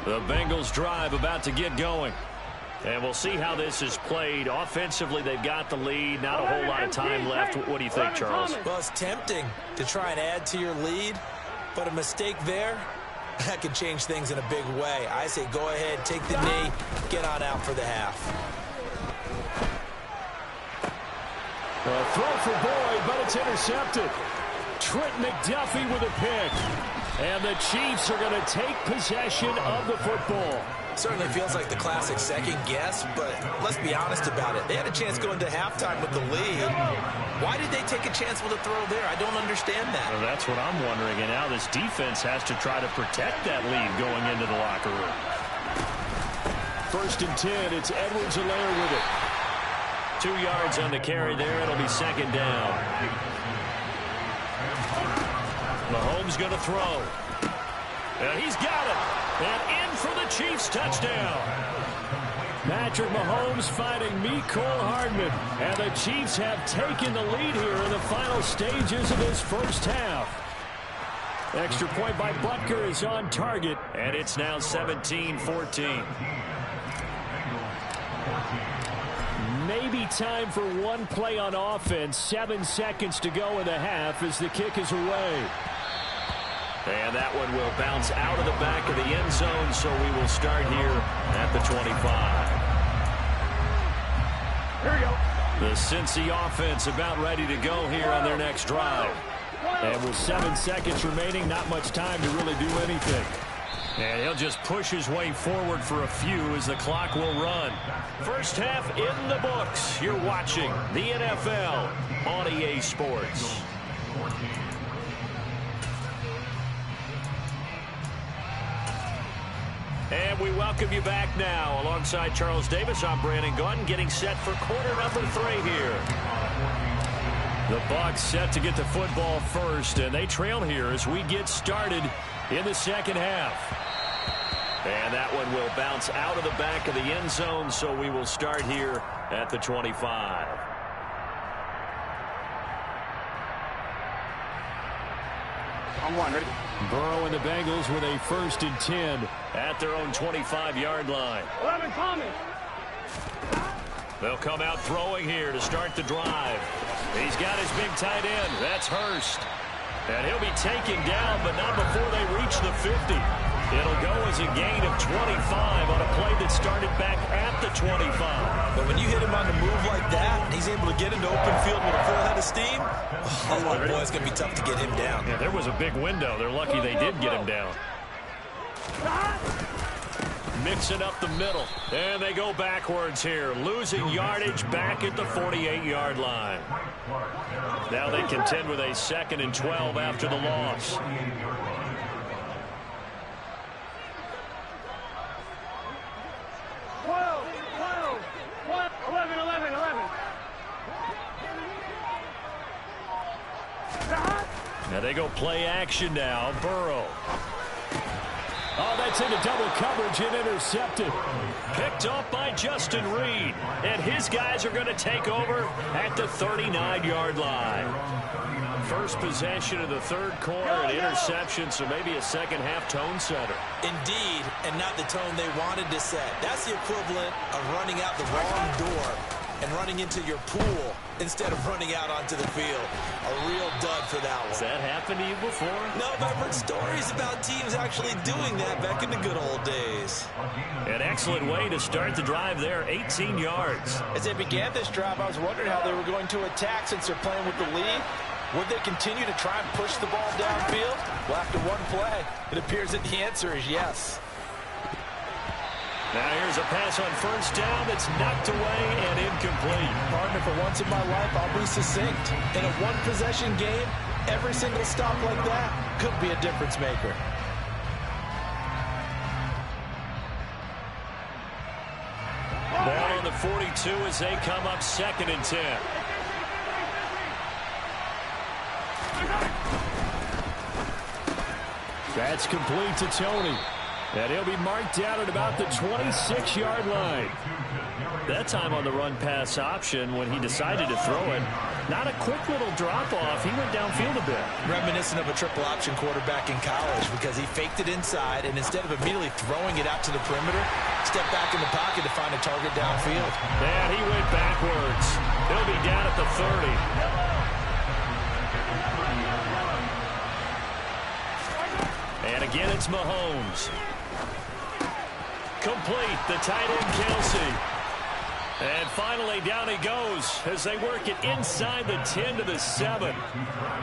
The Bengals drive about to get going. And we'll see how this is played. Offensively, they've got the lead. Not a whole lot of time left. What do you think, Charles? Well, it's tempting to try and add to your lead, but a mistake there, that could change things in a big way. I say go ahead, take the knee, get on out for the half. A throw for Boyd, but it's intercepted. Trent McDuffie with a pick. And the Chiefs are going to take possession of the football. Certainly feels like the classic second guess, but let's be honest about it. They had a chance going to halftime with the lead. Why did they take a chance with a throw there? I don't understand that. Well, that's what I'm wondering. And now this defense has to try to protect that lead going into the locker room. 1st and 10. It's Edwards-Helaire with it. 2 yards on the carry there. It'll be second down. Mahomes going to throw. And he's got it. And in for the Chiefs touchdown. Patrick Mahomes fighting Mecole Hardman. And the Chiefs have taken the lead here in the final stages of this first half. Extra point by Butker is on target. And it's now 17-14. Maybe time for one play on offense. 7 seconds to go in the half as the kick is away. And that one will bounce out of the back of the end zone, so we will start here at the 25. Here we go. The Cincy offense about ready to go here on their next drive. And with 7 seconds remaining, not much time to really do anything. And he'll just push his way forward for a few as the clock will run. First half in the books. You're watching the NFL on EA Sports. And we welcome you back now. Alongside Charles Davis, I'm Brandon Gunn, getting set for quarter number 3 here. The Bucs set to get the football first, and they trail here as we get started in the second half. And that one will bounce out of the back of the end zone, so we will start here at the 25. On one, ready? Burrow and the Bengals with a 1st and 10. At their own 25-yard line. 11 coming. They'll come out throwing here to start the drive. He's got his big tight end. That's Hurst. And he'll be taken down, but not before they reach the 50. It'll go as a gain of 25 on a play that started back at the 25. But when you hit him on the move like that, and he's able to get into open field with a full head of steam, oh boy, it's going to be tough to get him down. Yeah, there was a big window. They're lucky they did get him down. Mixing up the middle. And they go backwards here. Losing yardage back at the 48-yard line. Now they contend with a 2nd and 12 after the loss. Now they go play action now. Burrow. Oh, that's into double coverage and intercepted. Picked up by Justin Reed. And his guys are going to take over at the 39-yard line. First possession of the 3rd quarter, an interception, so maybe a second-half tone setter. Indeed, and not the tone they wanted to set. That's the equivalent of running out the wrong door and running into your pool instead of running out onto the field. A real dud for that one. Has that happened to you before? No, but I've heard stories about teams actually doing that back in the good old days. An excellent way to start the drive there, 18 yards. As they began this drive, I was wondering how they were going to attack since they're playing with the lead. Would they continue to try and push the ball downfield? Well, after one play, it appears that the answer is yes. Now here's a pass on 1st down that's knocked away and incomplete. Partner, for once in my life, I'll be succinct. In a one-possession game, every single stop like that could be a difference maker. Ball on the 42 as they come up 2nd and 10. That's complete to Tony. And he'll be marked down at about the 26-yard line. That time on the run-pass option when he decided to throw it. Not a quick little drop-off. He went downfield a bit. Reminiscent of a triple-option quarterback in college because he faked it inside, and instead of immediately throwing it out to the perimeter, stepped back in the pocket to find a target downfield. And he went backwards. He'll be down at the 30. And again, it's Mahomes. Complete, the tight end, Kelsey. And finally, down he goes as they work it inside the 10 to the 7.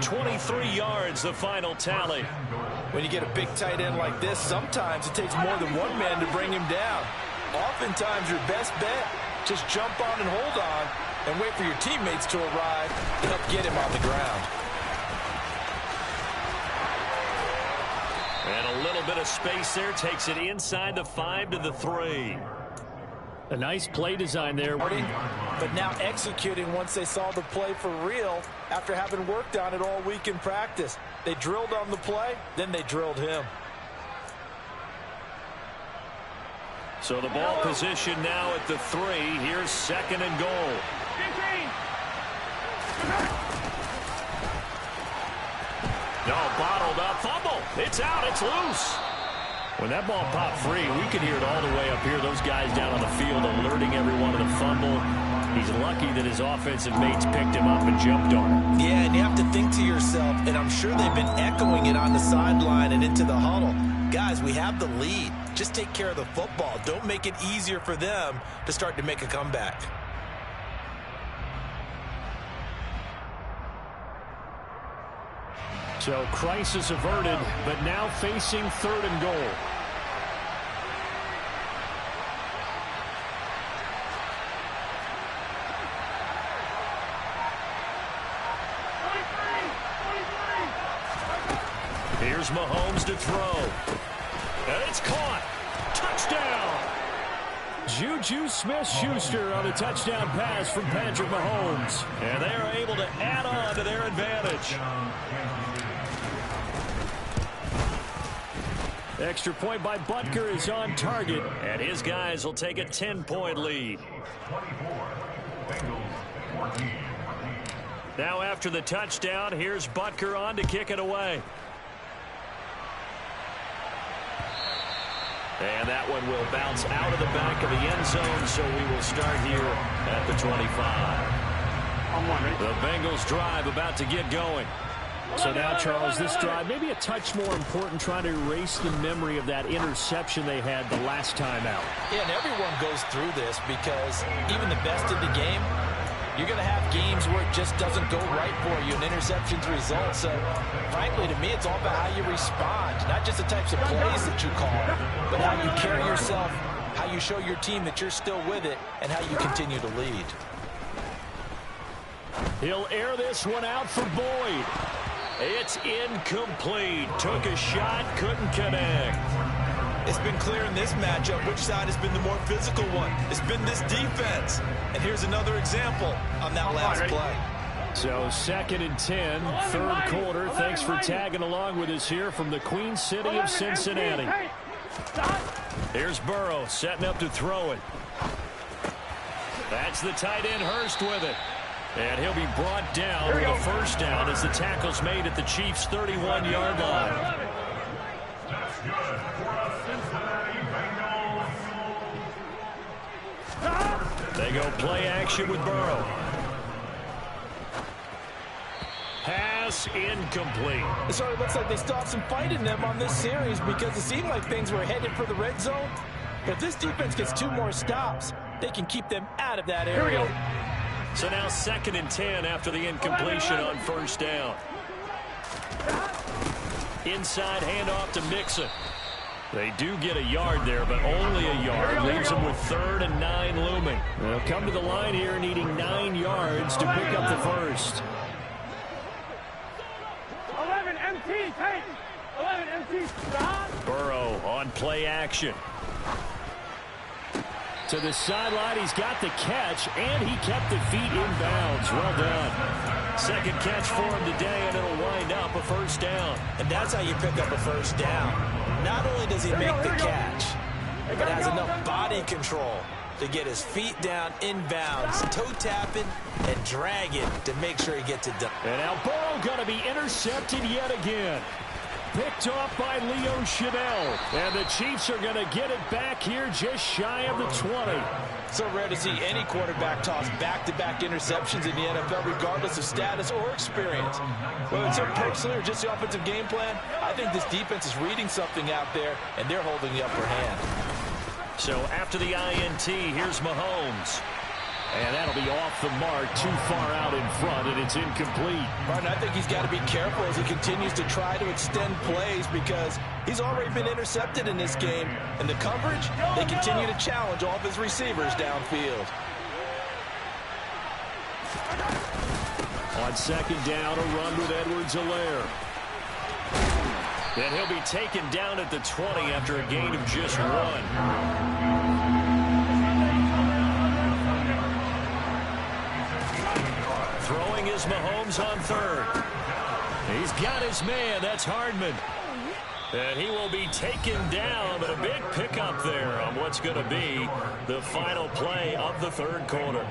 23 yards, the final tally. When you get a big tight end like this, sometimes it takes more than one man to bring him down. Oftentimes, your best bet, just jump on and hold on and wait for your teammates to arrive to help get him on the ground. And a little bit of space there takes it inside the 5 to the 3. A nice play design there. But now executing once they saw the play for real after having worked on it all week in practice. They drilled on the play, then they drilled him. So the ball position now at the 3. Here's 2nd and goal. No, bottled up, fumble. It's out, it's loose. When that ball popped free, we could hear it all the way up here. Those guys down on the field alerting everyone of the fumble. He's lucky that his offensive mates picked him up and jumped on him. Yeah, and you have to think to yourself, and I'm sure they've been echoing it on the sideline and into the huddle. Guys, we have the lead. Just take care of the football. Don't make it easier for them to start to make a comeback. So crisis averted, but now facing 3rd and goal. Here's Mahomes to throw. And it's caught. Touchdown. Juju Smith-Schuster on a touchdown pass from Patrick Mahomes. And they are able to add on to their advantage. Extra point by Butker is on target. And his guys will take a 10-point lead. Now after the touchdown, here's Butker on to kick it away. And that one will bounce out of the back of the end zone, so we will start here at the 25. The Bengals drive about to get going. So now, Charles, this drive may be a touch more important, trying to erase the memory of that interception they had the last time out. Yeah, and everyone goes through this because even the best in the game, you're going to have games where it just doesn't go right for you, and interceptions result. So, frankly, to me, it's all about how you respond, not just the types of plays that you call, but how you carry yourself, how you show your team that you're still with it, and how you continue to lead. He'll air this one out for Boyd. It's incomplete. Took a shot, couldn't connect. It's been clear in this matchup which side has been the more physical one. It's been this defense. And here's another example on that last play. So 2nd and 10, 3rd quarter. Thanks for tagging along with us here from the Queen City of Cincinnati. Here's Burrow setting up to throw it. That's the tight end Hurst with it. And he'll be brought down with a first down as the tackle's made at the Chiefs' 31-yard line. They go play action with Burrow. Pass incomplete. So it looks like they still have some fight in them on this series because it seemed like things were headed for the red zone. But if this defense gets 2 more stops, they can keep them out of that area. Here we go. So now 2nd and 10 after the incompletion on first down. Inside handoff to Mixon. They do get a yard there, but only a yard. Leaves them with 3rd and 9 looming. They'll come to the line here needing 9 yards to pick up the first. 11 MT, take! 11 MT, stop! Burrow on play action. To the sideline, he's got the catch, and he kept the feet in bounds. Well done. Second catch for him today, and it'll wind up a first down. And that's how you pick up a first down. Not only does he make the catch, but has enough body control to get his feet down inbounds, toe tapping, and dragging to make sure he gets it done. And now Burrow going to be intercepted yet again. Picked off by Leo Chanel. And the Chiefs are going to get it back here just shy of the 20. So rare to see any quarterback toss back-to-back interceptions in the NFL, regardless of status or experience. Whether it's him personally or just the offensive game plan, I think this defense is reading something out there, and they're holding the upper hand. So after the INT, here's Mahomes. And that'll be off the mark, too far out in front, and it's incomplete. Martin, I think he's got to be careful as he continues to try to extend plays because he's already been intercepted in this game. And the coverage, they continue to challenge all of his receivers downfield. On second down, a run with Edwards-Helaire. Then he'll be taken down at the 20 after a gain of just 1. Throwing is Mahomes on third. He's got his man. That's Hardman. And he will be taken down, but a big pickup there on what's going to be the final play of the third quarter.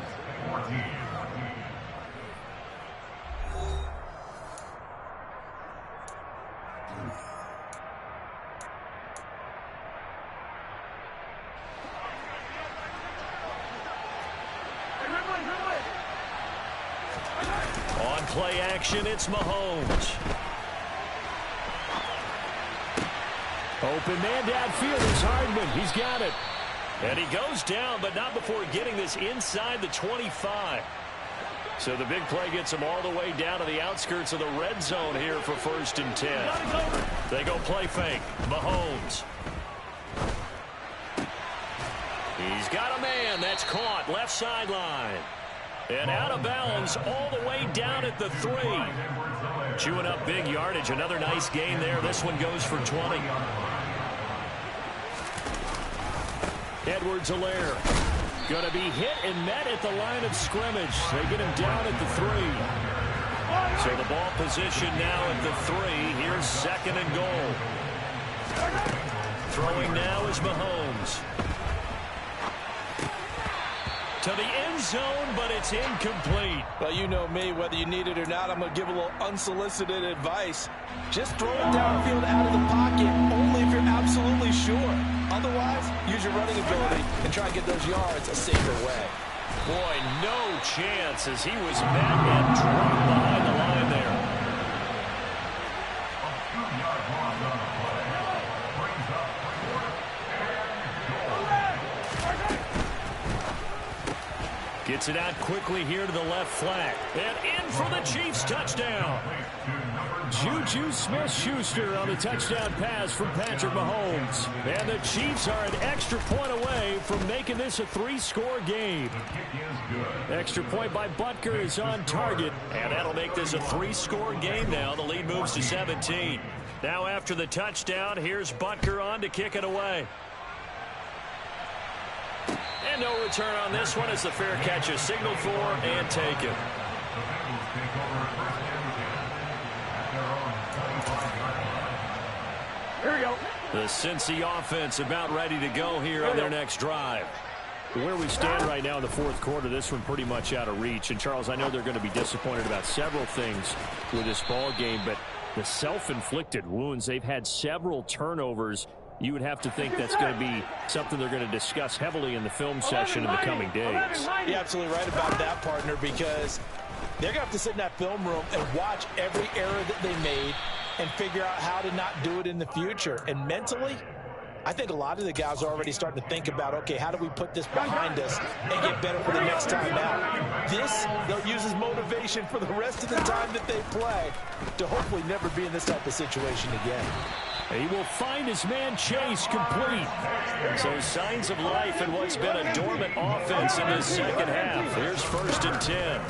Play action, it's Mahomes. Open man downfield is Hardman. He's got it. And he goes down, but not before getting this inside the 25. So the big play gets him all the way down to the outskirts of the red zone here for 1st and 10. They go play fake. Mahomes. He's got a man. That's caught. Left sideline. And out of bounds all the way down at the 3. Chewing up big yardage. Another nice gain there. This one goes for 20. Edwards-Helaire going to be hit and met at the line of scrimmage. They get him down at the 3. So the ball position now at the 3. Here's 2nd and goal. Throwing now is Mahomes. To the end zone, but it's incomplete. Well, you know me, whether you need it or not, I'm going to give a little unsolicited advice. Just throw it downfield out of the pocket, only if you're absolutely sure. Otherwise, use your running ability and try and get those yards a safer way. Boy, no chance as he was met and dropped behind the line there. Gets it out quickly here to the left flank. And in for the Chiefs touchdown. Juju Smith-Schuster on the touchdown pass from Patrick Mahomes. And the Chiefs are an extra point away from making this a 3-score game. Extra point by Butker is on target. And that'll make this a 3-score game now. The lead moves to 17. Now after the touchdown, here's Butker on to kick it away. And no return on this one as the fair catch is signaled for and taken. Here we go. The Cincy offense about ready to go here on their next drive. Where we stand right now in the 4th quarter, this one pretty much out of reach. And, Charles, I know they're going to be disappointed about several things with this ball game, but the self-inflicted wounds, they've had several turnovers. You would have to think that's going to be something they're going to discuss heavily in the film session in the coming days. You're absolutely right about that, partner, because they're going to have to sit in that film room and watch every error that they made and figure out how to not do it in the future. And mentally, I think a lot of the guys are already starting to think about, okay, how do we put this behind us and get better for the next time out? This, they'll use as motivation for the rest of the time that they play to hopefully never be in this type of situation again. He will find his man Chase complete. So signs of life in what's been a dormant offense in this second half. Here's 1st and 10.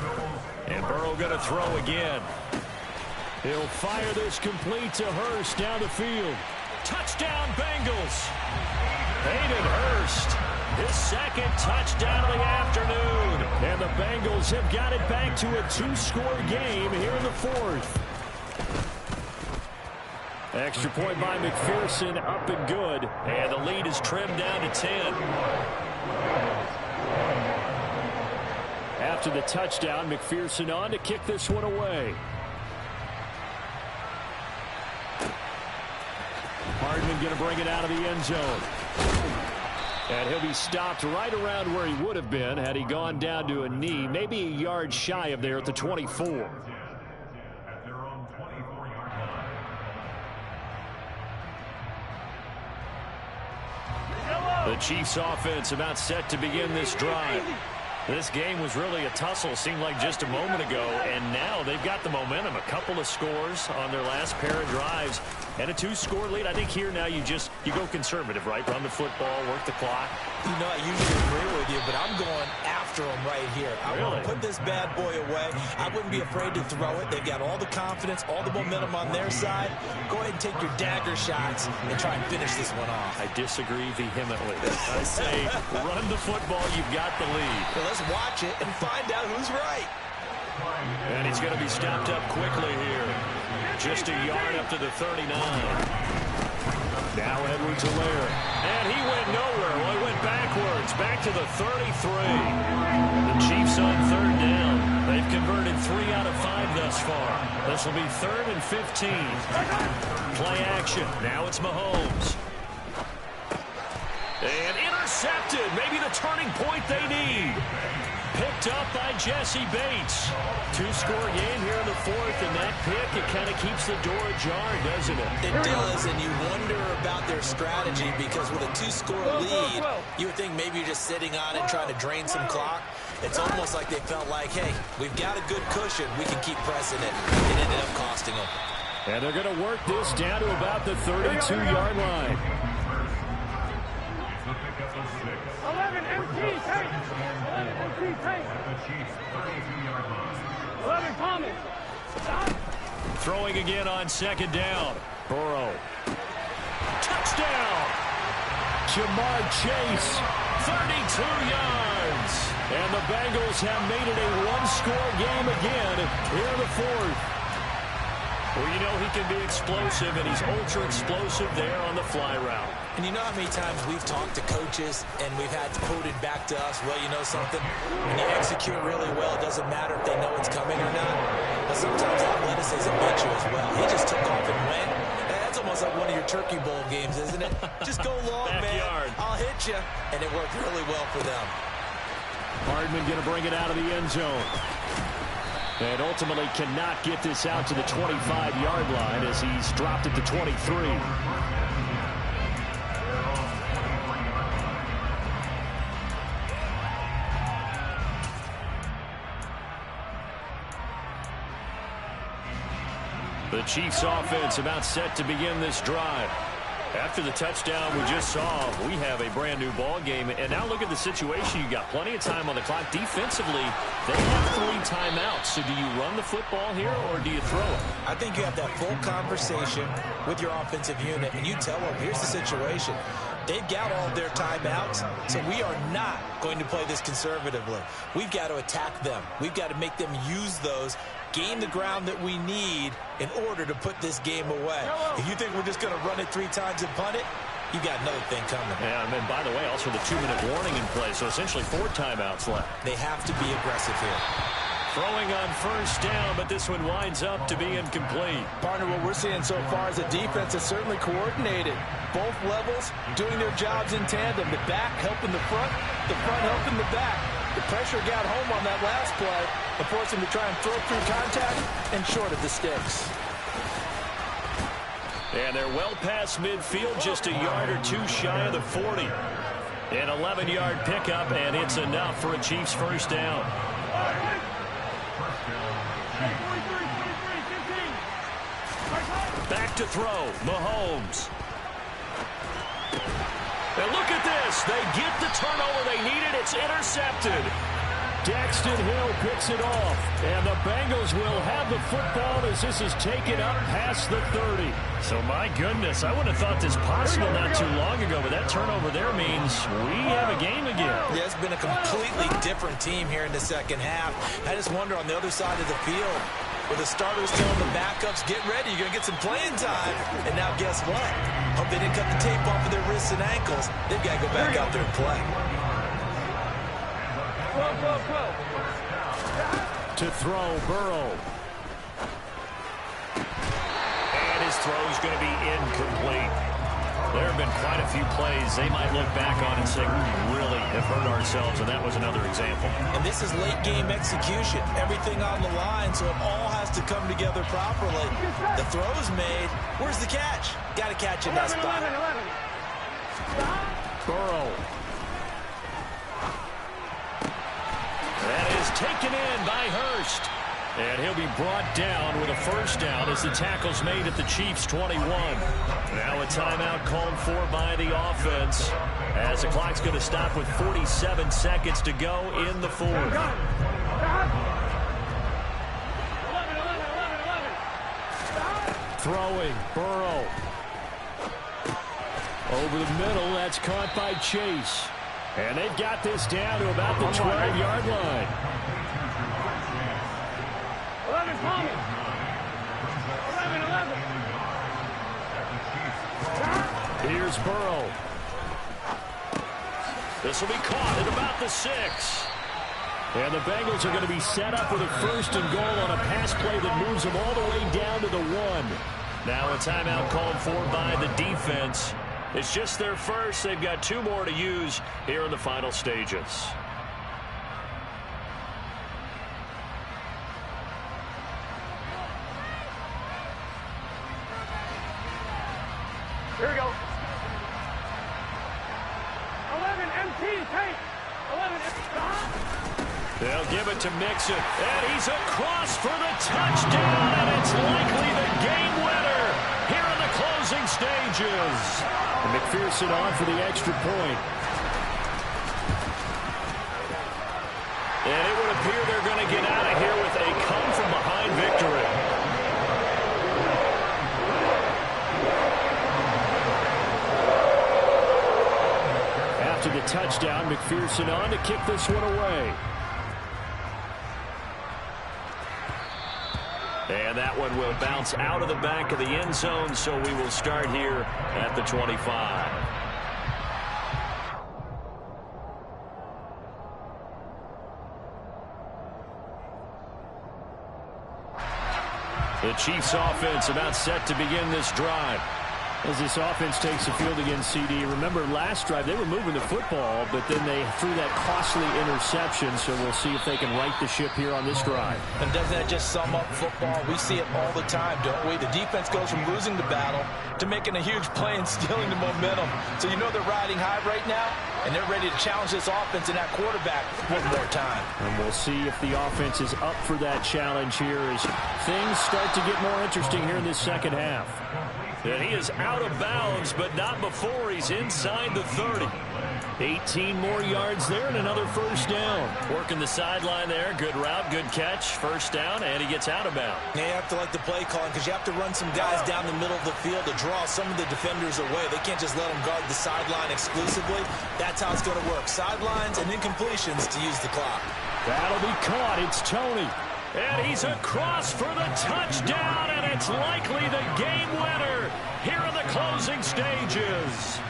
And Burrow going to throw again. He'll fire this complete to Hurst down the field. Touchdown Bengals. Hayden Hurst, his 2nd touchdown of the afternoon. And the Bengals have got it back to a 2-score game here in the 4th. Extra point by McPherson, up and good. And the lead is trimmed down to 10. After the touchdown, McPherson on to kick this one away. Hardman going to bring it out of the end zone. And he'll be stopped right around where he would have been had he gone down to a knee, maybe a yard shy of there at the 24. The Chiefs offense about set to begin this drive. This game was really a tussle, seemed like just a moment ago, and now they've got the momentum. A couple of scores on their last pair of drives and a 2-score lead. I think here now you go conservative, right? Run the football, work the clock. You know, I usually agree with you, but I'm going after them right here. I want to put this bad boy away. I wouldn't be afraid to throw it. They've got all the confidence, all the momentum on their side. Go ahead and take your dagger shots and try and finish this one off. I disagree vehemently. I say run the football. You've got the lead. Well, let's watch it and find out who's right. And he's going to be stopped up quickly here. Just a yard up to the 39. Now Edwards-Helaire. And he went nowhere. Well, he went backwards. Back to the 33. The Chiefs on third down. They've converted 3 out of 5 thus far. This will be 3rd and 15. Play action. Now it's Mahomes. And intercepted. Maybe the turning point they need. Picked up by Jesse Bates. 2-score game here in the 4th, and that pick, it kind of keeps the door ajar, doesn't it? It does, and you wonder about their strategy because with a 2-score lead, you would think maybe you're just sitting on it and trying to drain some clock. It's almost like they felt like, hey, we've got a good cushion. We can keep pressing it. It ended up costing them. And they're going to work this down to about the 32-yard line. 11 MT, take. 11 MT, take. 11 Thomas. Throwing again on 2nd down. Burrow. Touchdown. Jamar Chase. 32 yards. And the Bengals have made it a 1-score game again here in the 4th. Well, you know he can be explosive, and he's ultra-explosive there on the fly route. And you know how many times we've talked to coaches and we've had quoted back to us, well, you know something? When you execute really well, it doesn't matter if they know it's coming or not. But sometimes athleticism beats you as well. He just took off and went. That's almost like one of your Turkey Bowl games, isn't it? Just go long, Backyard. man. I'll hit you. And it worked really well for them. Hardman going to bring it out of the end zone. And ultimately cannot get this out to the 25-yard line as he's dropped at the 23. The Chiefs offense about set to begin this drive. After the touchdown we just saw, we have a brand new ball game. And now look at the situation. You got plenty of time on the clock. Defensively, they have 3 timeouts. So do you run the football here or do you throw it? I think you have that full conversation with your offensive unit, and you tell them, here's the situation. They've got all of their timeouts, so we are not going to play this conservatively. We've got to attack them. We've got to make them use those, gain the ground that we need in order to put this game away. If you think we're just going to run it 3 times and punt it, you got another thing coming. Yeah, and then, by the way, also the 2-minute warning in play, so essentially 4 timeouts left. They have to be aggressive here. Throwing on 1st down, but this one winds up to be incomplete. Partner, what we're seeing so far is a defense that's certainly coordinated. Both levels doing their jobs in tandem. The back helping the front helping the back. The pressure got home on that last play and forced him to try and throw through contact and short of the sticks. And they're well past midfield, just a yard or 2 shy of the 40. An 11-yard pickup, and it's enough for a Chiefs 1st down. Back to throw, Mahomes. And look at this. They get the turnover they needed. It's intercepted. Daxton Hill picks it off. And the Bengals will have the football as this is taken up past the 30. So, my goodness, I wouldn't have thought this possible not too long ago, but that turnover there means we have a game again. Yeah, it's been a completely different team here in the second half. I just wonder on the other side of the field, With the starters telling the backups, get ready, you're going to get some playing time. And now guess what? Hope they didn't cut the tape off of their wrists and ankles. They've got to go back out there and play. To throw, Burrow. And his throw is going to be incomplete. There have been quite a few plays they might look back on and say, we really have hurt ourselves, and that was another example. And this is late game execution. Everything on the line, so it all has to come together properly. The throw's made. Where's the catch? Got to catch in that spot. Burrow. That is taken in by Hurst. And he'll be brought down with a first down as the tackle's made at the Chiefs' 21. Now a timeout called for by the offense as the clock's going to stop with 47 seconds to go in the fourth. Throwing, Burrow. Over the middle, that's caught by Chase. And they've got this down to about the 12-yard line. 11, Tommy. 11. Here's Burrow. This will be caught at about the 6. And the Bengals are going to be set up with a first and goal on a pass play that moves them all the way down to the 1. Now a timeout called for by the defense. It's just their first. They've got 2 more to use here in the final stages. Here we go. 11 MT, take. 11 They'll give it to Mixon, and he's across for the touchdown, and it's likely the game winner here in the closing stages. And McPherson on for the extra point. And it would appear they're going to get out of here with a come-from-behind victory. After the touchdown, McPherson on to kick this one away. And that one will bounce out of the back of the end zone, so we will start here at the 25. The Chiefs offense about set to begin this drive. As this offense takes the field against CD, remember last drive they were moving the football, but then they threw that costly interception, so we'll see if they can right the ship here on this drive. And doesn't that just sum up football? We see it all the time, don't we? The defense goes from losing the battle to making a huge play and stealing the momentum. So you know they're riding high right now, and they're ready to challenge this offense and that quarterback one more time. And we'll see if the offense is up for that challenge here as things start to get more interesting here in this second half. And he is out of bounds, but not before he's inside the 30. 18 more yards there and another first down. Working the sideline there. Good route, good catch. First down, and he gets out of bounds. Yeah, you have to like the play calling because you have to run some guys down the middle of the field to draw some of the defenders away. They can't just let them guard the sideline exclusively. That's how it's going to work. Sidelines and incompletions to use the clock. That'll be caught. It's Tony. And he's across for the touchdown, and it's likely the game winner here in the closing stages.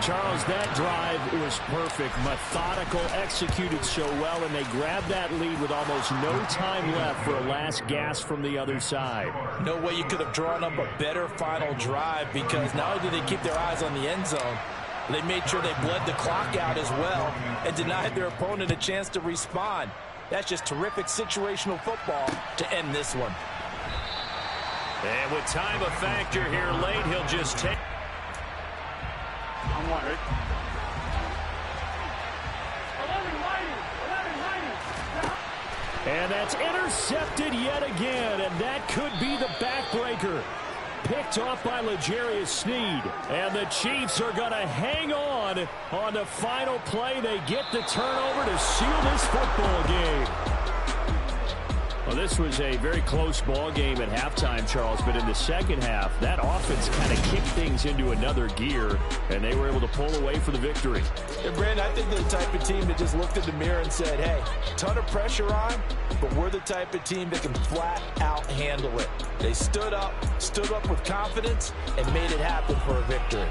Charles, that drive was perfect, methodical, executed so well, and they grabbed that lead with almost no time left for a last gasp from the other side. No way you could have drawn up a better final drive because not only did they keep their eyes on the end zone, they made sure they bled the clock out as well and denied their opponent a chance to respond. That's just terrific situational football to end this one. And with time a factor here late, he'll just take. I'm wondering. 11 And that's intercepted yet again, and that could be the backbreaker. Picked off by L'Jarius Sneed. And the Chiefs are going to hang on the final play. They get the turnover to seal this football game. Well, this was a very close ball game at halftime, Charles, but in the second half, that offense kind of kicked things into another gear, and they were able to pull away for the victory. And Brandon, I think they're the type of team that just looked in the mirror and said, hey, ton of pressure on, but we're the type of team that can flat out handle it. They stood up with confidence, and made it happen for a victory.